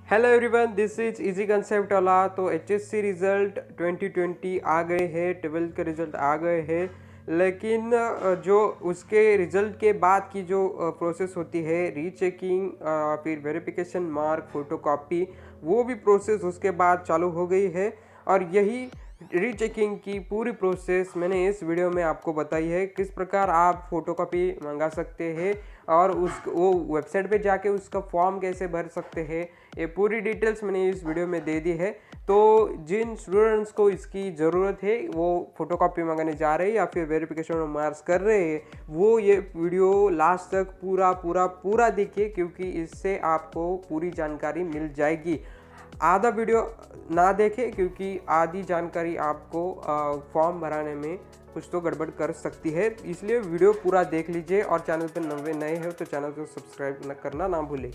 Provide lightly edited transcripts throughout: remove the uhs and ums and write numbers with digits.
Hello everyone, this is easy concept वाला। तो HSC result 2020 आ गए हैं, 12th के रिजल्ट आ गए हैं। लेकिन जो उसके रिजल्ट के बाद की जो प्रोसेस होती है, रीचेकिंग, फिर वेरिफिकेशन मार्क, फोटोकॉपी, वो भी प्रोसेस उसके बाद चालू हो गई है। और यही रीचेकिंग की पूरी प्रोसेस मैंने इस वीडियो में आपको बताई है, किस प्रकार आप फोटोकॉपी मंगा सकते हैं और वो वेबसाइट पे जाके उसका फॉर्म कैसे भर सकते हैं। ये पूरी डिटेल्स मैंने इस वीडियो में दे दी है। तो जिन स्टूडेंट्स को इसकी ज़रूरत है, वो फोटोकॉपी मंगाने जा रहे हैं या फिर वेरिफिकेशन ऑफ मार्क्स कर रहे हैं, वो ये वीडियो लास्ट तक पूरा देखिए, क्योंकि इससे आपको पूरी जानकारी मिल जाएगी। आधा वीडियो ना देखें, क्योंकि आधी जानकारी आपको फॉर्म भराने में कुछ तो गड़बड़ कर सकती है। इसलिए वीडियो पूरा देख लीजिए और चैनल पर नए हो तो चैनल को सब्सक्राइब करना ना भूलें।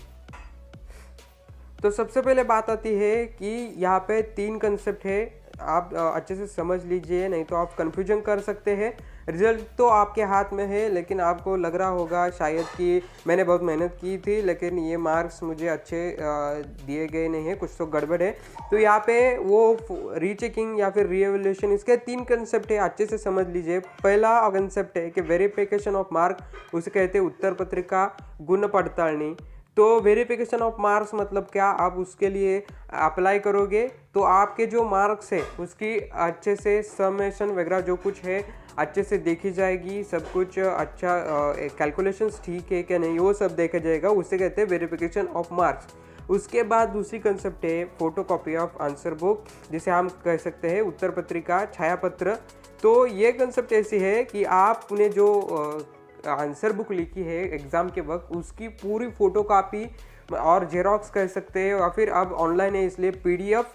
तो सबसे पहले बात आती है कि यहाँ पे 3 कंसेप्ट है, आप अच्छे से समझ लीजिए, नहीं तो आप कन्फ्यूजन कर सकते हैं। रिजल्ट तो आपके हाथ में है, लेकिन आपको लग रहा होगा शायद कि मैंने बहुत मेहनत की थी, लेकिन ये मार्क्स मुझे अच्छे दिए गए नहीं है, कुछ तो गड़बड़ है। तो यहाँ पे वो रीचेकिंग या फिर रीएवल्यूशन, इसके 3 कंसेप्ट है, अच्छे से समझ लीजिए। पहला कंसेप्ट है कि वेरिफिकेशन ऑफ मार्क, उसे कहते हैं उत्तर पत्रिका गुण पड़तालनी। तो वेरिफिकेशन ऑफ मार्क्स मतलब क्या, आप उसके लिए अप्लाई करोगे तो आपके जो मार्क्स है उसकी अच्छे से समेशन वगैरह जो कुछ है अच्छे से देखी जाएगी, सब कुछ अच्छा, कैलकुलेशंस ठीक है क्या नहीं, वो सब देखा जाएगा, उसे कहते हैं वेरिफिकेशन ऑफ मार्क्स। उसके बाद दूसरी कंसेप्ट है फोटोकॉपी ऑफ आंसर बुक, जिसे हम कह सकते हैं उत्तर पत्रिका छायापत्र। तो ये कंसेप्ट ऐसी है कि आपने जो आंसर बुक लिखी है एग्ज़ाम के वक्त, उसकी पूरी फ़ोटोकॉपी और जेरोक्स कह सकते हैं, या फिर अब ऑनलाइन है इसलिए पीडीएफ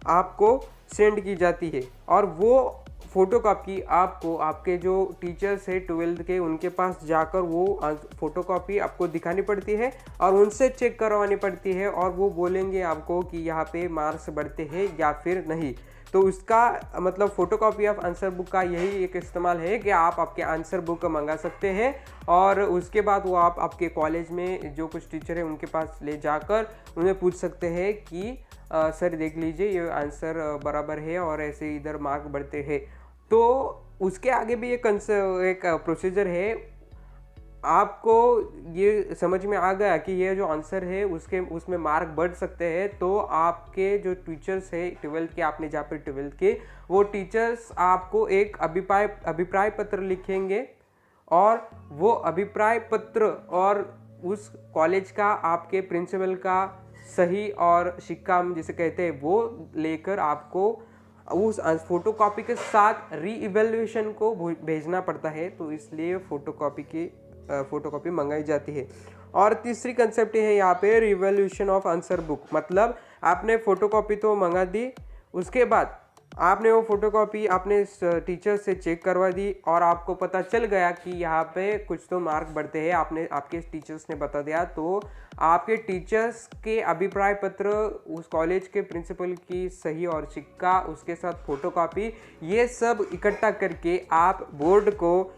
आपको सेंड की जाती है। और वो फ़ोटोकॉपी आपको आपके जो टीचर्स है 12th के, उनके पास जाकर वो फ़ोटोकॉपी आपको दिखानी पड़ती है और उनसे चेक करवानी पड़ती है, और वो बोलेंगे आपको कि यहाँ पे मार्क्स बढ़ते हैं या फिर नहीं। तो उसका मतलब फोटोकॉपी ऑफ आंसर बुक का यही एक इस्तेमाल है कि आप आपके आंसर बुक मंगा सकते हैं, और उसके बाद वो आप आपके कॉलेज में जो कुछ टीचर है उनके पास ले जाकर उन्हें पूछ सकते हैं कि सर देख लीजिए ये आंसर बराबर है और ऐसे इधर मार्क बढ़ते हैं। तो उसके आगे भी एक प्रोसीजर है। आपको ये समझ में आ गया कि ये जो आंसर है उसमें मार्क बढ़ सकते हैं, तो आपके जो टीचर्स है 12th के, आपने जहाँ पर 12th के, वो टीचर्स आपको एक अभिप्राय पत्र लिखेंगे, और वो अभिप्राय पत्र और उस कॉलेज का आपके प्रिंसिपल का सही और सिक्का जिसे कहते हैं, वो लेकर आपको उस फोटोकॉपी के साथ री-इवैल्यूएशन को भेजना पड़ता है। तो इसलिए फोटोकॉपी मंगाई जाती है। और तीसरी कंसेप्ट है यहाँ पे रिवॉल्यूशन ऑफ आंसर बुक, मतलब आपने फोटोकॉपी तो मंगा दी, उसके बाद आपने वो फोटोकॉपी अपने टीचर से चेक करवा दी और आपको पता चल गया कि यहाँ पे कुछ तो मार्क बढ़ते हैं, आपके टीचर्स ने बता दिया, तो आपके टीचर्स के अभिप्राय पत्र, उस कॉलेज के प्रिंसिपल की सही और सिक्का, उसके साथ फोटोकॉपी, ये सब इकट्ठा करके आप बोर्ड को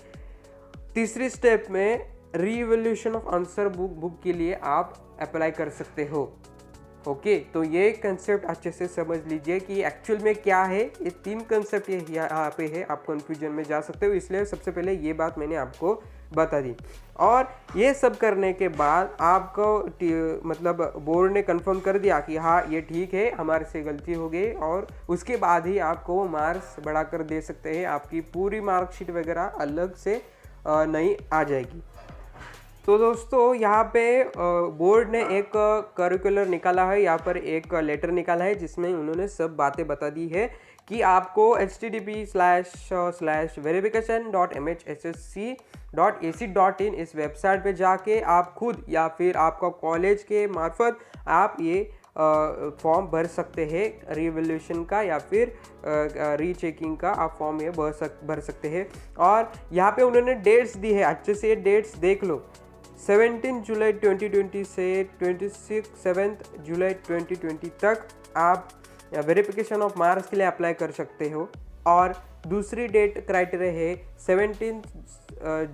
तीसरी स्टेप में रीवैल्यूएशन ऑफ आंसर बुक के लिए आप अप्लाई कर सकते हो। ओके, तो ये कंसेप्ट अच्छे से समझ लीजिए कि एक्चुअल में क्या है। ये 3 कंसेप्ट यहाँ पे है, आप कंफ्यूजन में जा सकते हो, इसलिए सबसे पहले ये बात मैंने आपको बता दी। और ये सब करने के बाद आपको मतलब बोर्ड ने कंफर्म कर दिया कि हाँ ये ठीक है, हमारे से गलती हो गई, और उसके बाद ही आपको मार्क्स बढ़ाकर दे सकते हैं, आपकी पूरी मार्कशीट वगैरह अलग से नहीं आ जाएगी। तो दोस्तों यहाँ पे बोर्ड ने एक करिकुलर निकाला है, यहाँ पर एक लेटर निकाला है जिसमें उन्होंने सब बातें बता दी है कि आपको http://verification.mhssc.ac.in इस वेबसाइट पे जाके आप खुद या फिर आपका कॉलेज के मार्फत आप ये फॉर्म भर सकते हैं रिवॉल्यूशन का या फिर रीचेकिंग का, आप फॉर्म ये भर सकते हैं। और यहाँ पे उन्होंने डेट्स दी है, अच्छे से डेट्स देख लो। 17 जुलाई 2020 से 7 जुलाई 2020 तक आप वेरिफिकेशन ऑफ मार्क्स के लिए अप्लाई कर सकते हो। और दूसरी डेट क्राइटेरिया है 17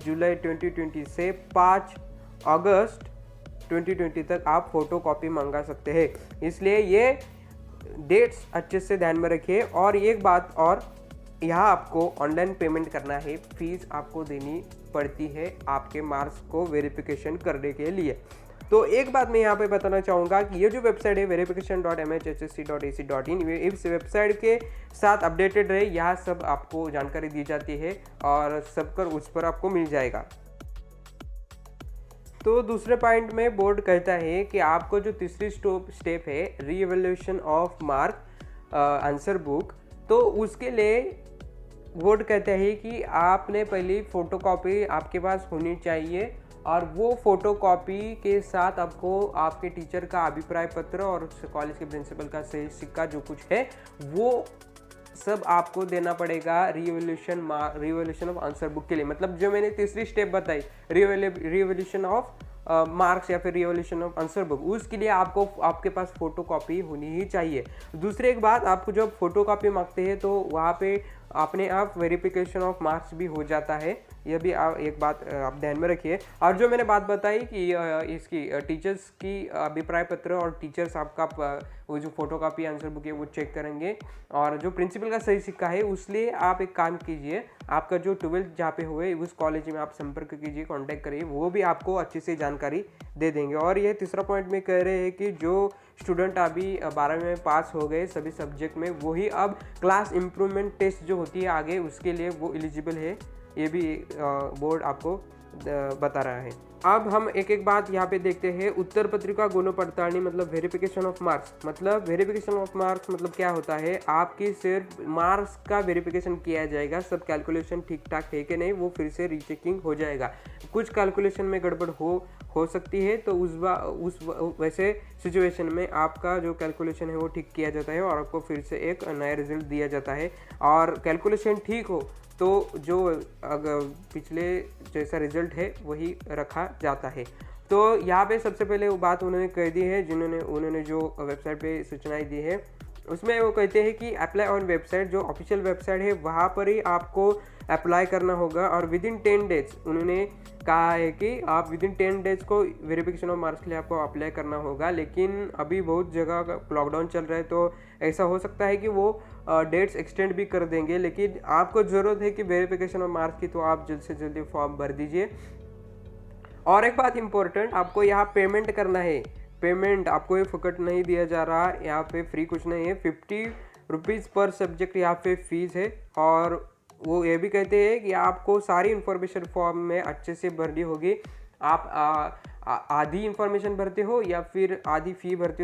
जुलाई 2020 से 5 अगस्त 2020 तक आप फ़ोटो कॉपी मंगा सकते हैं। इसलिए ये डेट्स अच्छे से ध्यान में रखिए। और एक बात और, यहाँ आपको ऑनलाइन पेमेंट करना है, फीस आपको देनी पड़ती है आपके मार्क्स को वेरिफिकेशन करने के लिए। तो एक बात मैं यहाँ पे बताना चाहूँगा कि ये जो वेबसाइट है verification.mhhsc.ac.in, इस वेबसाइट के साथ अपडेटेड रहे, यहाँ सब आपको जानकारी दी जाती है और सब कर उस पर आपको मिल जाएगा। तो दूसरे पॉइंट में बोर्ड कहता है कि आपको जो तीसरी स्टेप है रीएवैल्यूएशन ऑफ मार्क आंसर बुक, तो उसके लिए बोर्ड कहता है कि आपने पहले फ़ोटोकॉपी आपके पास होनी चाहिए और वो फोटोकॉपी के साथ आपको आपके टीचर का अभिप्राय पत्र और कॉलेज के प्रिंसिपल का सही सिक्का जो कुछ है वो सब आपको देना पड़ेगा रिवोल्यूशन ऑफ आंसर बुक के लिए। मतलब जो मैंने तीसरी स्टेप बताई रिवोल्यूशन ऑफ मार्क्स या फिर रिवोल्यूशन ऑफ आंसर बुक, उसके लिए आपको आपके पास फोटोकॉपी होनी ही चाहिए। दूसरी एक बात, आपको जब फोटोकॉपी मांगते हैं तो वहाँ पे अपने आप वेरिफिकेशन ऑफ मार्क्स भी हो जाता है। यह भी एक बात आप ध्यान में रखिए। और जो मैंने बात बताई कि इसकी टीचर्स की अभिप्राय पत्र और टीचर्स आपका वो जो फोटोकॉपी आंसर बुक है वो चेक करेंगे और जो प्रिंसिपल का सही सिक्का है उसलिए आप एक काम कीजिए, आपका जो 12th जहाँ पे हुए उस कॉलेज में आप संपर्क कीजिए, कांटेक्ट करिए, वो भी आपको अच्छे से जानकारी दे देंगे। और ये तीसरा पॉइंट में कह रहे हैं कि जो स्टूडेंट अभी 12वीं में पास हो गए सभी सब्जेक्ट में, वही अब क्लास इम्प्रूवमेंट टेस्ट जो होती है आगे उसके लिए वो एलिजिबल है। ये भी बोर्ड आपको बता रहा है। अब हम एक एक बात यहाँ पे देखते हैं। उत्तर पत्रिका गुण पड़तालनी मतलब वेरिफिकेशन ऑफ मार्क्स, मतलब वेरिफिकेशन ऑफ मार्क्स मतलब क्या होता है, आपकी सिर्फ मार्क्स का वेरिफिकेशन किया जाएगा, सब कैलकुलेशन ठीक ठाक है कि नहीं वो फिर से रीचेकिंग हो जाएगा। कुछ कैलकुलेशन में गड़बड़ हो सकती है तो उस वैसे सिचुएशन में आपका जो कैलकुलेशन है वो ठीक किया जाता है और आपको फिर से एक नया रिजल्ट दिया जाता है। और कैलकुलेशन ठीक हो तो जो अगर पिछले जैसा रिजल्ट है वही रखा जाता है। तो यहाँ पे सबसे पहले वो बात उन्होंने कह दी है, उन्होंने जो वेबसाइट पे सूचनाएं दी है उसमें वो कहते हैं कि अप्लाई ऑन वेबसाइट, जो ऑफिशियल वेबसाइट है वहाँ पर ही आपको अप्लाई करना होगा। और विद इन 10 डेज उन्होंने कहा है कि आप विद इन 10 डेज को वेरिफिकेशन ऑफ मार्क्स के लिए आपको अप्लाई करना होगा। लेकिन अभी बहुत जगह लॉकडाउन चल रहा है तो ऐसा हो सकता है कि वो डेट्स एक्सटेंड भी कर देंगे। लेकिन आपको ज़रूरत है कि वेरिफिकेशन ऑफ मार्क्स की, तो आप जल्द से जल्दी फॉर्म भर दीजिए। और एक बात इम्पोर्टेंट, आपको यहाँ पेमेंट करना है। पेमेंट आपको ये फुकट नहीं दिया जा रहा, यहाँ पे फ्री कुछ नहीं है। 50 रुपीज़ पर सब्जेक्ट यहाँ पे फीस है। और वो ये भी कहते हैं कि आपको सारी इन्फॉर्मेशन फॉर्म में अच्छे से भरनी होगी। आप आधी इन्फॉर्मेशन भरते हो या फिर आधी फ़ी भरते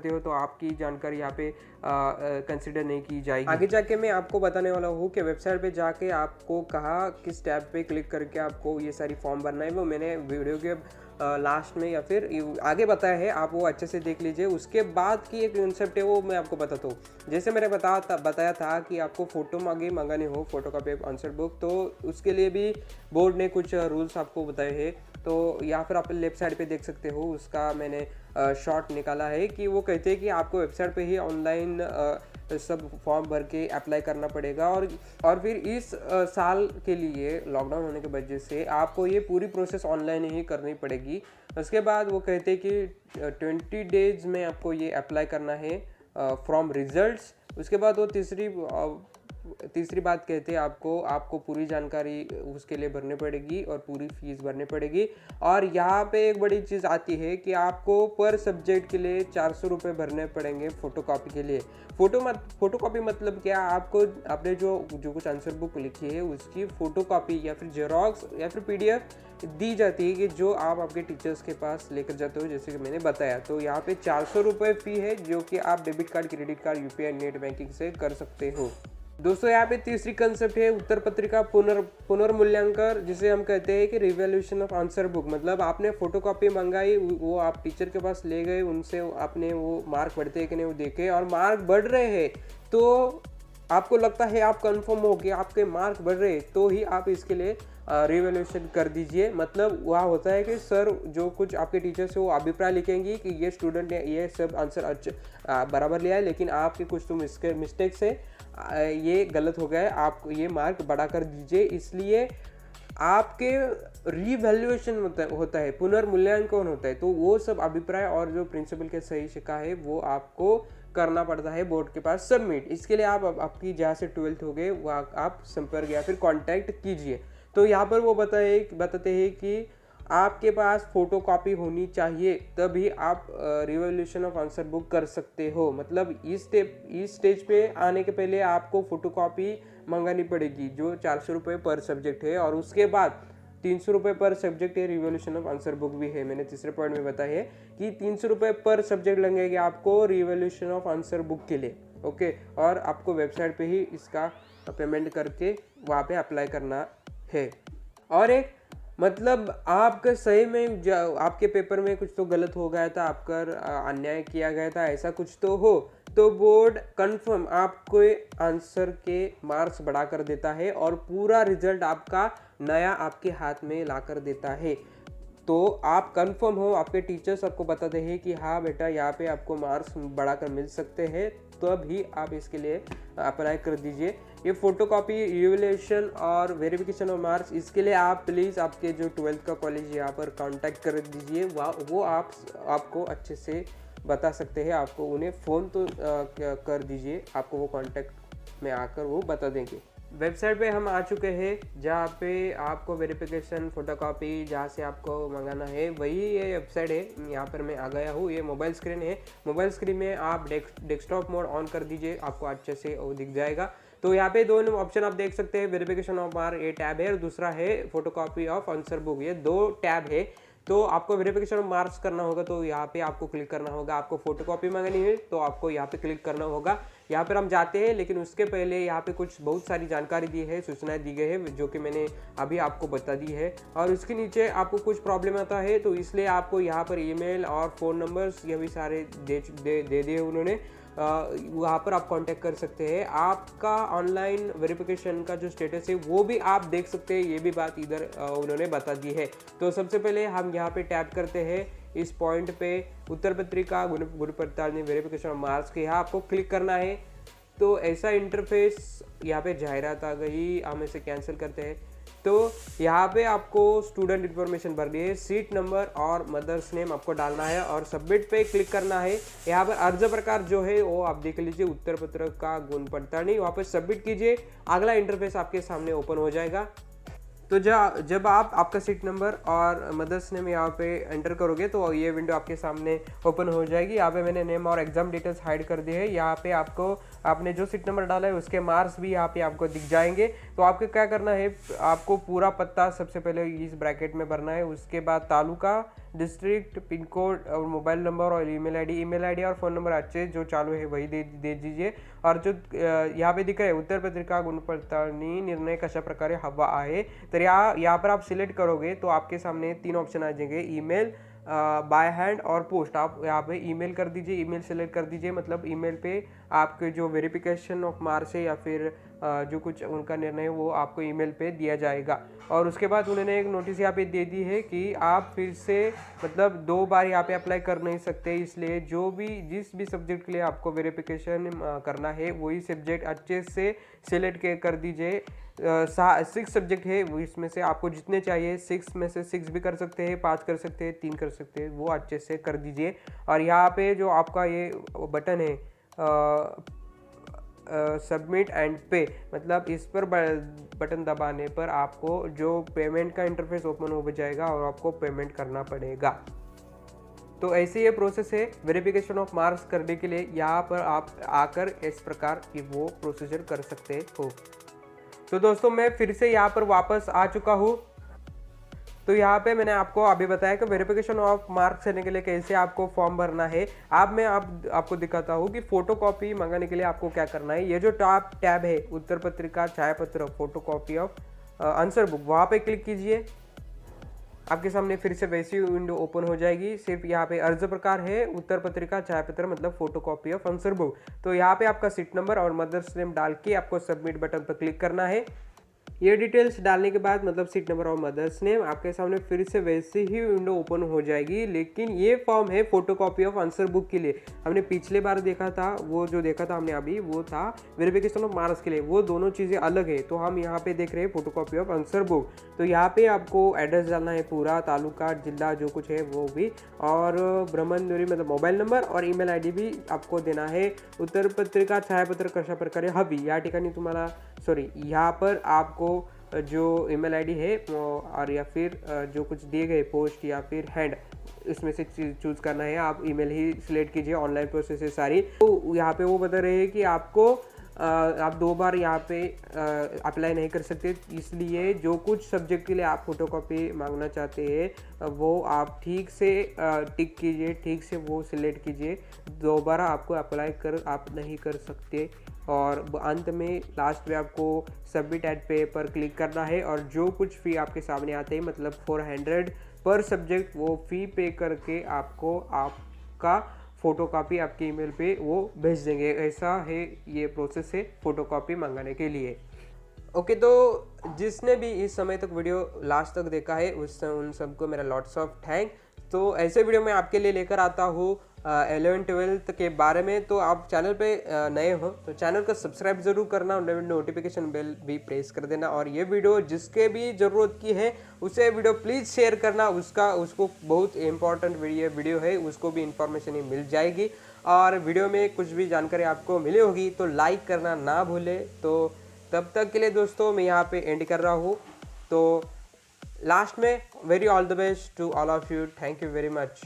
हो तो आपकी जानकारी यहाँ पे कंसिडर नहीं की जाएगी। आगे जाके मैं आपको बताने वाला हूँ कि वेबसाइट पे जाके आपको कहाँ किस टैब पे क्लिक करके आपको ये सारी फॉर्म भरना है, वो मैंने वीडियो के लास्ट में या फिर आगे बताया है, आप वो अच्छे से देख लीजिए। उसके बाद की एक कंसेप्ट है वो मैं आपको बताता हूँ। जैसे मैंने बताया था कि आपको फ़ोटो मंगाने हो, फोटोकॉपी आंसर बुक, तो उसके लिए भी बोर्ड ने कुछ रूल्स आपको बताए हैं। तो या फिर आप लेफ्ट साइड पे देख सकते हो, उसका मैंने शॉर्ट निकाला है कि वो कहते हैं कि आपको वेबसाइट पे ही ऑनलाइन सब फॉर्म भर के अप्लाई करना पड़ेगा। और फिर इस साल के लिए लॉकडाउन होने की वजह से आपको ये पूरी प्रोसेस ऑनलाइन ही करनी पड़ेगी। उसके बाद वो कहते हैं कि 20 डेज में आपको ये अप्लाई करना है फ्रॉम रिजल्ट्स। उसके बाद वो तीसरी बात कहते हैं आपको पूरी जानकारी उसके लिए भरनी पड़ेगी और पूरी फीस भरनी पड़ेगी। और यहाँ पे एक बड़ी चीज़ आती है कि आपको पर सब्जेक्ट के लिए 400 रुपये भरने पड़ेंगे फ़ोटोकॉपी के लिए। फ़ोटोकॉपी मतलब क्या, आपने जो कुछ आंसर बुक लिखी है उसकी फ़ोटोकॉपी या फिर जेरोक्स या फिर PDF दी जाती है कि जो आप आपके टीचर्स के पास लेकर जाते हो, जैसे कि मैंने बताया। तो यहाँ पे 400 रुपये फ़ी है जो कि आप debit card, credit card, UPI net banking से कर सकते हो। दोस्तों यहाँ पे तीसरी कंसेप्ट है उत्तर पत्रिका पुनर्मूल्यांकन, जिसे हम कहते हैं कि रिवैल्यूएशन ऑफ आंसर बुक। मतलब आपने फोटोकॉपी मंगाई, वो आप टीचर के पास ले गए, उनसे आपने वो मार्क बढ़ते हैं कि नहीं वो देखे और मार्क बढ़ रहे हैं तो आपको लगता है, आप कंफर्म हो कि आपके मार्क बढ़ रहे तो ही आप इसके लिए रिवैल्यूएशन कर दीजिए। मतलब वहाँ होता है कि सर जो कुछ आपके टीचर से वो अभिप्राय लिखेंगे कि ये स्टूडेंट ने ये सब आंसर बराबर लिया है, लेकिन आपके कुछ तो मिस्टेक से ये गलत हो गया है, आप ये मार्क बढ़ा कर दीजिए। इसलिए आपके रीवैल्यूएशन होता है, पुनर्मूल्यांकन होता है। तो वो सब अभिप्राय और जो प्रिंसिपल के सही शिका है वो आपको करना पड़ता है बोर्ड के पास सबमिट। इसके लिए आप आपकी जहाँ से 12th हो गए वहाँ आप संपर्क या फिर कांटेक्ट कीजिए। तो यहाँ पर वो बताते हैं कि आपके पास फोटो कॉपी होनी चाहिए, तभी आप रिवॉल्यूशन ऑफ आंसर बुक कर सकते हो। मतलब इस स्टेज पे आने के पहले आपको फोटो कॉपी मंगानी पड़ेगी जो 400 रुपये पर सब्जेक्ट है, और उसके बाद 300 रुपये पर सब्जेक्ट है रिवॉल्यूशन ऑफ आंसर बुक भी है। मैंने तीसरे पॉइंट में बताया है कि 300 रुपये पर सब्जेक्ट लगेंगे आपको रिवॉल्यूशन ऑफ आंसर बुक के लिए। ओके, और आपको वेबसाइट पे ही इसका पेमेंट करके वहाँ पे अप्लाई करना है। और एक मतलब आपका सही में आपके पेपर में कुछ तो गलत हो गया था, आपका अन्याय किया गया था, ऐसा कुछ तो हो तो बोर्ड कंफर्म आपको आंसर के मार्क्स बढ़ा कर देता है और पूरा रिजल्ट आपका नया आपके हाथ में ला कर देता है। तो आप कंफर्म हो, आपके टीचर्स आपको बताते हैं कि हाँ बेटा यहाँ पे आपको मार्क्स बढ़ाकर मिल सकते हैं, तो अभी आप इसके लिए अप्लाई कर दीजिए। ये फोटोकॉपी रिवैल्यूएशन और वेरिफिकेशन ऑफ मार्क्स, इसके लिए आप प्लीज़ आपके जो 12th का कॉलेज यहाँ पर कांटेक्ट कर दीजिए। वो आपको अच्छे से बता सकते हैं। आपको उन्हें फ़ोन तो कर दीजिए, आपको वो कांटेक्ट में आकर वो बता देंगे। वेबसाइट पे हम आ चुके हैं जहाँ पे आपको वेरिफिकेशन फोटोकॉपी जहाँ से आपको मंगाना है वही ये वेबसाइट है। यहाँ पर मैं आ गया हूँ, ये मोबाइल स्क्रीन है। मोबाइल स्क्रीन में आप डेस्कटॉप मोड ऑन कर दीजिए, आपको अच्छे से वो दिख जाएगा। तो यहाँ पे दोनों ऑप्शन आप देख सकते हैं, वेरिफिकेशन ऑफ मार्क ये टैब है और दूसरा है फोटोकॉपी ऑफ आंसर बुक, ये दो टैब है। तो आपको वेरिफिकेशन ऑफ मार्क्स करना होगा तो यहाँ पे आपको क्लिक करना होगा। आपको फोटोकॉपी मंगानी है तो आपको यहाँ पे क्लिक करना होगा। यहाँ पर हम जाते हैं, लेकिन उसके पहले यहाँ पे कुछ बहुत सारी जानकारी दी है, सूचनाएं दी गई है जो कि मैंने अभी आपको बता दी है। और उसके नीचे आपको कुछ प्रॉब्लम आता है तो इसलिए आपको यहाँ पर ईमेल और फ़ोन नंबर्स ये भी सारे दे दिए उन्होंने। वहाँ पर आप कांटेक्ट कर सकते हैं। आपका ऑनलाइन वेरिफिकेशन का जो स्टेटस है वो भी आप देख सकते हैं, ये भी बात इधर उन्होंने बता दी है। तो सबसे पहले हम यहाँ पे टैप करते हैं इस पॉइंट पे, उत्तर पत्रिका गुण पड़ताल वेरिफिकेशन ऑफ मार्क्स के, यहाँ आपको क्लिक करना है। तो ऐसा इंटरफेस यहाँ पे जाहिरात आ गई, हम इसे कैंसिल करते हैं। तो यहाँ पे आपको स्टूडेंट इन्फॉर्मेशन भरनी है, सीट नंबर और मदर्स नेम आपको डालना है और सबमिट पे क्लिक करना है। यहाँ पर अर्ज प्रकार जो है वो आप देख लीजिए, उत्तर पत्रिका गुण पड़ताल, वहाँ पर सबमिट कीजिए। अगला इंटरफेस आपके सामने ओपन हो जाएगा। तो जब आप आपका सीट नंबर और मदर्स नेम यहाँ पे एंटर करोगे तो ये विंडो आपके सामने ओपन हो जाएगी। यहाँ पे मैंने नेम और एग्जाम डिटेल्स हाइड कर दिए है। यहाँ पे आपको आपने जो सीट नंबर डाला है उसके मार्क्स भी यहाँ पे आपको दिख जाएंगे। तो आपको क्या करना है, आपको पूरा पत्ता सबसे पहले इस ब्रैकेट में भरना है, उसके बाद तालुका, डिस्ट्रिक्ट, पिन कोड और मोबाइल नंबर और ईमेल आईडी और फ़ोन नंबर अच्छे जो चालू है वही दे दीजिए। और जो यहाँ पे दिख रहा है उत्तर पत्रिका गुण पडताळणी निर्णय कशा प्रकारे हवा आहे, तर यहाँ पर आप सिलेक्ट करोगे तो आपके सामने 3 ऑप्शन आ जाएंगे, ईमेल, बाय हैंड और पोस्ट। आप यहाँ पे ईमेल कर दीजिए, ईमेल सेलेक्ट कर दीजिए। मतलब ईमेल पे आपके जो वेरिफिकेशन ऑफ मार्क्स है या फिर जो कुछ उनका निर्णय है वो आपको ईमेल पे दिया जाएगा। और उसके बाद उन्होंने एक नोटिस यहाँ पे दे दी है कि आप फिर से मतलब 2 बार यहाँ पे अप्लाई कर नहीं सकते, इसलिए जिस भी सब्जेक्ट के लिए आपको वेरिफिकेशन करना है वही सब्जेक्ट अच्छे से सिलेक्ट कर दीजिए। 6 सब्जेक्ट है, वो इसमें से आपको जितने चाहिए 6 में से 6 भी कर सकते हैं, 5 कर सकते हैं, 3 कर सकते हैं, वो अच्छे से कर दीजिए। और यहाँ पे जो आपका ये बटन है सबमिट एंड पे, मतलब इस पर बटन दबाने पर आपको जो पेमेंट का इंटरफेस ओपन हो जाएगा और आपको पेमेंट करना पड़ेगा। तो ऐसे ये प्रोसेस है वेरिफिकेशन ऑफ मार्क्स करने के लिए। यहाँ पर आप आकर इस प्रकार की वो प्रोसीजर कर सकते हो। तो दोस्तों मैं फिर से यहाँ पर वापस आ चुका हूँ। तो यहाँ पे मैंने आपको अभी बताया कि वेरिफिकेशन ऑफ मार्क्स करने के लिए कैसे आपको फॉर्म भरना है। अब मैं आपको दिखाता हूँ कि फोटोकॉपी मंगाने के लिए आपको क्या करना है। ये जो टैब है उत्तर पत्रिका छायापत्र फोटोकॉपी ऑफ आंसर बुक, वहाँ पे क्लिक कीजिए। आपके सामने फिर से वैसी विंडो ओपन हो जाएगी। सिर्फ यहाँ पे अर्ज प्रकार है उत्तर पत्रिका छायापत्र मतलब फोटोकॉपी ऑफ आंसर बुक। तो यहाँ पे आपका सीट नंबर और मदर्स नेम डाल के आपको सबमिट बटन पर क्लिक करना है। ये डिटेल्स डालने के बाद मतलब सीट नंबर और मदर्स नेम आपके सामने फिर से वैसे ही विंडो ओपन हो जाएगी। लेकिन ये फॉर्म है फोटोकॉपी ऑफ आंसर बुक के लिए। हमने पिछले बार देखा था, वो जो देखा था हमने अभी, वो था वेरिफिकेशन ऑफ मार्क्स के लिए, वो दोनों चीज़ें अलग है। तो हम यहाँ पे देख रहे हैं फोटोकॉपी ऑफ आंसर बुक। तो यहाँ पे आपको एड्रेस डालना है पूरा, तालुका, जिला जो कुछ है वो भी, और ब्रह्मंदुरी मतलब मोबाईल नंबर और ईमेल आयडी भी आपको देना है। उत्तर पत्रिका छायापत्र कशा प्रकारे हवी या ठिकाणी तुम्हाला यहाँ पर आपको जो ईमेल आईडी है और या फिर जो कुछ दिए गए पोस्ट या फिर हैंड, इसमें से चूज़ करना है। आप ईमेल ही सिलेक्ट कीजिए, ऑनलाइन प्रोसेस है सारी। तो यहाँ पे वो बता रहे हैं कि आपको आप 2 बार यहाँ पे अप्लाई नहीं कर सकते, इसलिए जो कुछ सब्जेक्ट के लिए आप फोटोकॉपी मांगना चाहते हैं वो आप ठीक से टिक कीजिए, ठीक से वो सिलेक्ट कीजिए। दोबारा आपको अप्लाई कर आप नहीं कर सकते। और अंत में लास्ट में आपको सबमिट एट पे पर क्लिक करना है, और जो कुछ फ़ी आपके सामने आते हैं मतलब 400 पर सब्जेक्ट, वो फ़ी पे करके आपको आपका फ़ोटोकॉपी आपके ईमेल पे वो भेज देंगे। ऐसा है ये प्रोसेस है फ़ोटोकॉपी मंगाने के लिए। ओके, तो जिसने भी इस समय तक वीडियो लास्ट तक देखा है उन सबको मेरा लॉट्स ऑफ थैंक। तो ऐसे वीडियो मैं आपके लिए लेकर आता हूँ 11th-12th के बारे में। तो आप चैनल पे नए हो तो चैनल को सब्सक्राइब जरूर करना और नोटिफिकेशन बेल भी प्रेस कर देना। और ये वीडियो जिसके भी ज़रूरत की है उसे वीडियो प्लीज़ शेयर करना, उसको बहुत इंपॉर्टेंट वीडियो है, उसको भी इंफॉर्मेशन ही मिल जाएगी। और वीडियो में कुछ भी जानकारी आपको मिली होगी तो लाइक करना ना भूले। तो तब तक के लिए दोस्तों मैं यहाँ पे एंड कर रहा हूँ। तो लास्ट में very all the best to all of you, thank you very much.